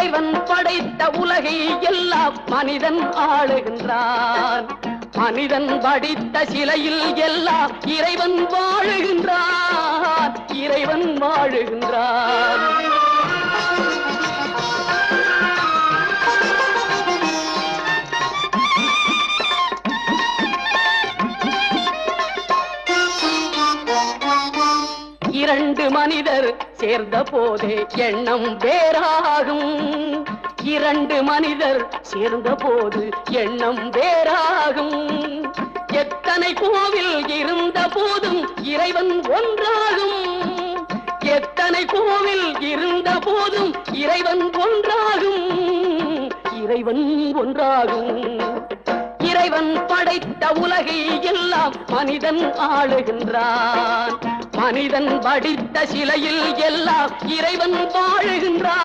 இறைவன் படைத்த உலகை எல்லாம் மனிதன் ஆளுகின்றான். மனிதன் படித்த சிலையில் எல்லாம் இறைவன் வாழுகின்றான். இறைவன் வாழுகின்றான். இரண்டு மனிதர் சேர்ந்த போதே எண்ணம் வேறாகும். இரண்டு மனிதர் சேர்ந்த போது எண்ணம் வேறாகும். எத்தனை கோவில் இருந்த போதும் இறைவன் ஒன்றாகும். எத்தனை கோவில் இருந்த போதும் இறைவன் ஒன்றாகும். இறைவன் ஒன்றாகும். இறைவன் படைத்த உலகை எல்லாம் மனிதன் ஆளுகின்றான். மனிதன் படித்த சிலையில் எல்லாம் இறைவன் வாழுகின்றான்.